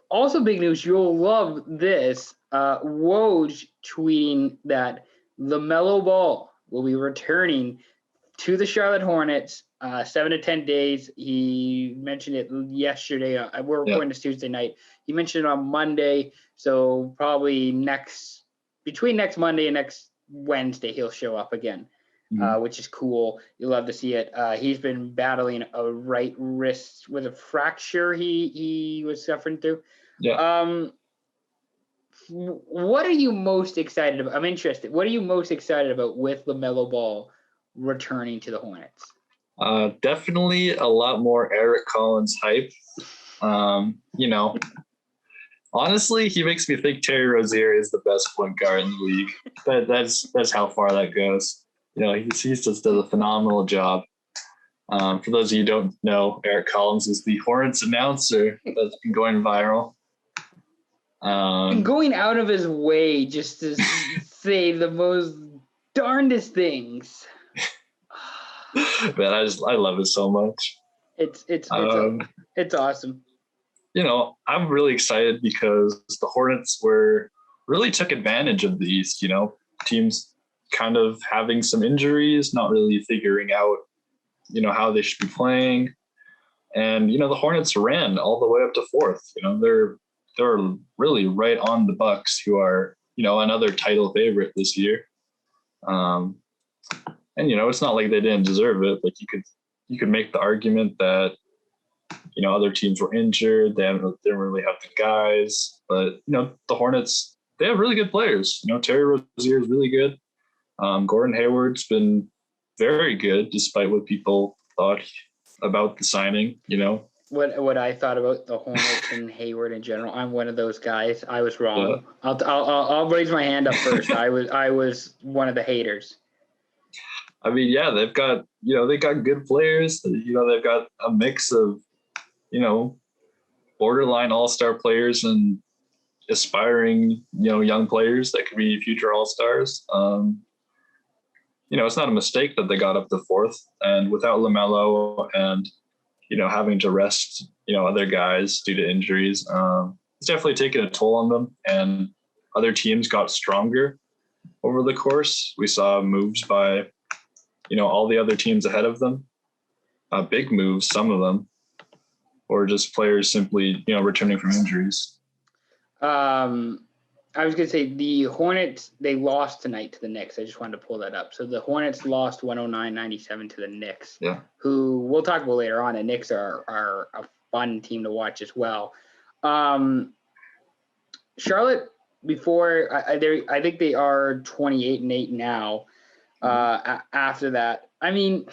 Also big news, you'll love this. Woj tweeting that LaMelo Ball will be returning to the Charlotte Hornets, 7 to 10 days. He mentioned it yesterday. We're recording this Tuesday night. He mentioned it on Monday, so probably between next Monday and next Wednesday, he'll show up again, which is cool. You love to see it. He's been battling a right wrist with a fracture he was suffering through. Yeah. What are you most excited about? I'm interested. What are you most excited about with LaMelo Ball returning to the Hornets? Definitely a lot more Eric Collins hype. Honestly, he makes me think Terry Rozier is the best point guard in the league. That's how far that goes. He just does a phenomenal job. For those of you who don't know, Eric Collins is the Hornets announcer that's been going viral. And going out of his way just to say the most darndest things. Man, I love it so much. It's awesome. I'm really excited because the Hornets really took advantage of the East. Teams kind of having some injuries, not really figuring out, how they should be playing, and the Hornets ran all the way up to fourth. They're really right on the Bucks, who are another title favorite this year. And it's not like they didn't deserve it. Like you could make the argument that other teams were injured, they didn't really have the guys, but the Hornets, they have really good players. Terry Rozier is really good. Gordon Hayward's been very good, despite what people thought about the signing. What I thought about the Hornets and Hayward in general. I'm one of those guys. I was wrong. Yeah. I'll raise my hand up first. I was one of the haters. I mean, yeah, they've got good players. They've got a mix of borderline all-star players and aspiring young players that could be future all-stars. It's not a mistake that they got up to fourth, and without LaMelo and having to rest, other guys due to injuries. It's definitely taken a toll on them, and other teams got stronger over the course. We saw moves by, all the other teams ahead of them, big moves, some of them, or just players simply, returning from injuries. I was going to say the Hornets, they lost tonight to the Knicks. I just wanted to pull that up. So the Hornets lost 109-97 to the Knicks, who we'll talk about later on. The Knicks are a fun team to watch as well. Charlotte, before I think they are 28-8 now. After that, I mean,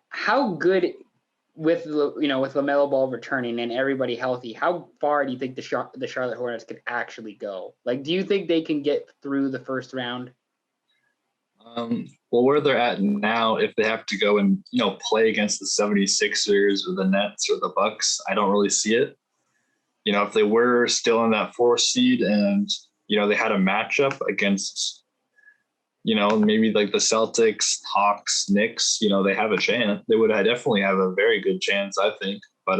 how good with LaMelo Ball returning and everybody healthy, how far do you think the Charlotte Hornets could actually go? Like, do you think they can get through the first round? Well, where they're at now, if they have to go and play against the 76ers or the Nets or the Bucks, I don't really see it. If they were still in that 4th seed and they had a matchup against maybe like the Celtics, Hawks, Knicks, they have a chance. They would definitely have a very good chance, I think. But,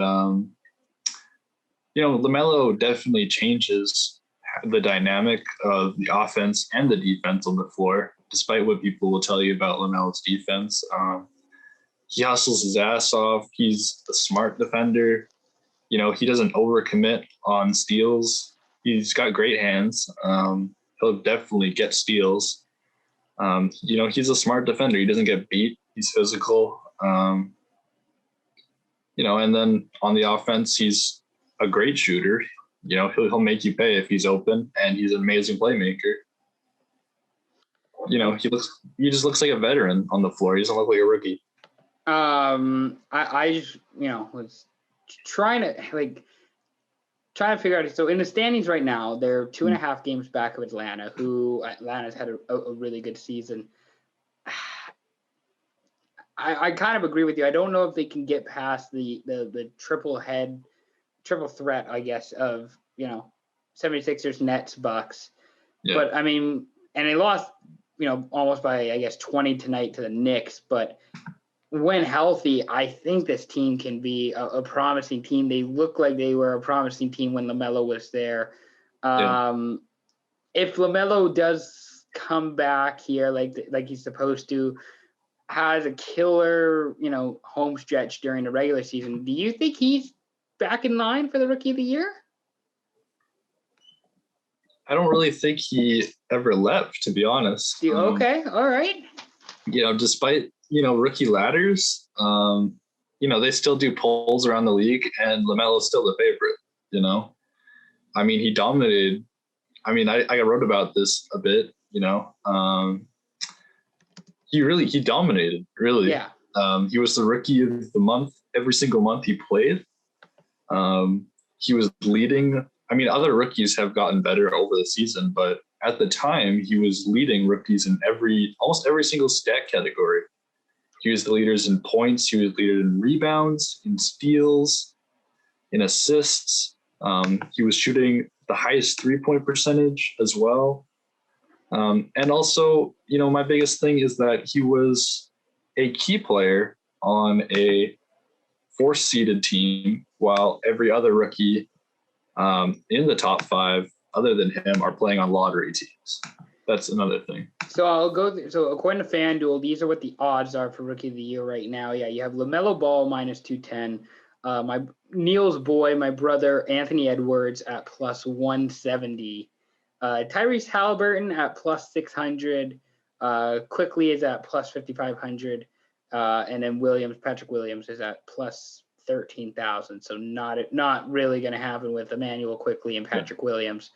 LaMelo definitely changes the dynamic of the offense and the defense on the floor, despite what people will tell you about LaMelo's defense. He hustles his ass off. He's a smart defender. He doesn't overcommit on steals. He's got great hands. He'll definitely get steals. He's a smart defender. He doesn't get beat. He's physical. And then on the offense, he's a great shooter. He'll make you pay if he's open, and he's an amazing playmaker. He just looks like a veteran on the floor. He doesn't look like a rookie. I just, was trying to figure out. So in the standings right now, they're 2.5 games back of Atlanta, who Atlanta's had a really good season. I kind of agree with you. I don't know if they can get past the triple threat, I guess, of 76ers, Nets, Bucks. Yeah. But I mean, and they lost, almost by, I guess, 20 tonight to the Knicks. But when healthy, I think this team can be a promising team. They look like they were a promising team when LaMelo was there. If LaMelo does come back here like he's supposed to, has a killer, home stretch during the regular season, do you think he's back in line for the Rookie of the Year? I don't really think he ever left, to be honest. Okay, all right. Despite, rookie ladders, they still do polls around the league, and LaMelo's still the favorite, I mean, he dominated. I mean, I wrote about this a bit, he dominated, really. Yeah. He was the rookie of the month every single month he played. He was leading. I mean, other rookies have gotten better over the season, but at the time he was leading rookies in almost every single stat category. He was the leaders in points. He was leader in rebounds, in steals, in assists. He was shooting the highest 3-point percentage as well. And also, my biggest thing is that he was a key player on a 4th-seeded team, while every other rookie in the top 5, other than him, are playing on lottery teams. That's another thing. So I'll go. So according to FanDuel, these are what the odds are for Rookie of the Year right now. Yeah, you have LaMelo Ball -210. My Neil's boy, my brother Anthony Edwards at +170. Tyrese Halliburton at +600. Quickly is at +5,500. And then Patrick Williams is at +13,000. So not really going to happen with Emmanuel Quickly and Patrick Williams.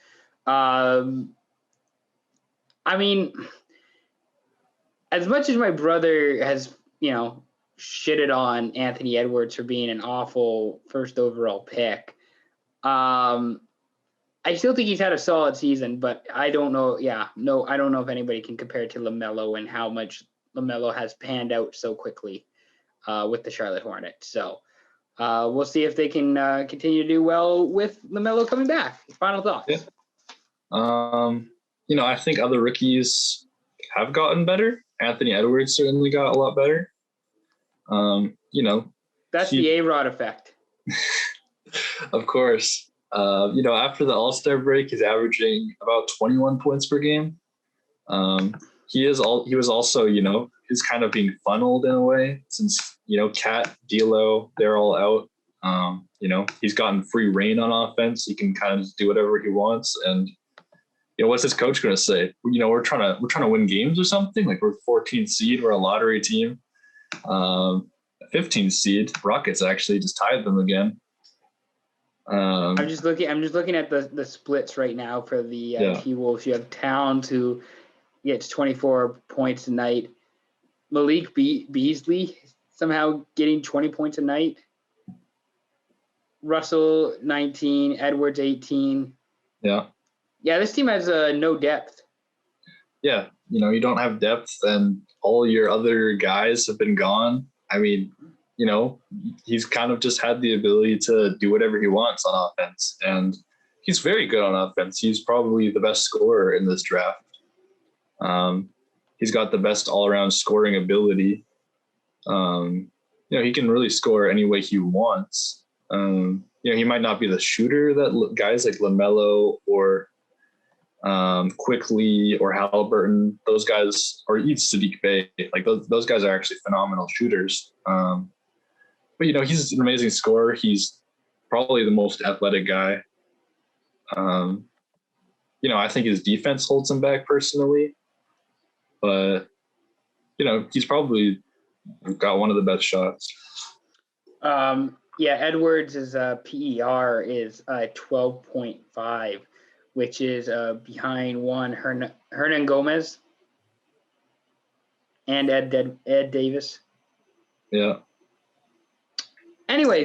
I mean, as much as my brother has, shitted on Anthony Edwards for being an awful first overall pick, I still think he's had a solid season, but I don't know. I don't know if anybody can compare it to LaMelo and how much LaMelo has panned out so quickly with the Charlotte Hornets. So we'll see if they can continue to do well with LaMelo coming back. Final thoughts? Yeah. I think other rookies have gotten better. Anthony Edwards certainly got a lot better. That's the A-Rod effect. Of course. After the All-Star break, he's averaging about 21 points per game. He was also, he's kind of being funneled in a way since, Cat, D'Lo, they're all out. He's gotten free reign on offense. He can kind of just do whatever he wants. And, what's his coach going to say? We're trying to win games or something. Like, we're 14th seed. We're a lottery team. 15th seed. Rockets actually just tied them again. I'm just looking at the splits right now for the T-Wolves. You have Towns, who gets 24 points a night. Malik Beasley somehow getting 20 points a night. Russell 19, Edwards 18. Yeah. Yeah, this team has no depth. Yeah, you don't have depth, and all your other guys have been gone. I mean, he's kind of just had the ability to do whatever he wants on offense, and he's very good on offense. He's probably the best scorer in this draft. He's got the best all-around scoring ability. He can really score any way he wants. He might not be the shooter that guys like LaMelo or Quickly or Halliburton, those guys, or even Sadiq Bey, like those guys are actually phenomenal shooters. But he's an amazing scorer. He's probably the most athletic guy. I think his defense holds him back personally, but he's probably got one of the best shots. Edwards' PER is 12.5, which is behind one Hernan Gomez and Ed Davis. Yeah. Anyways,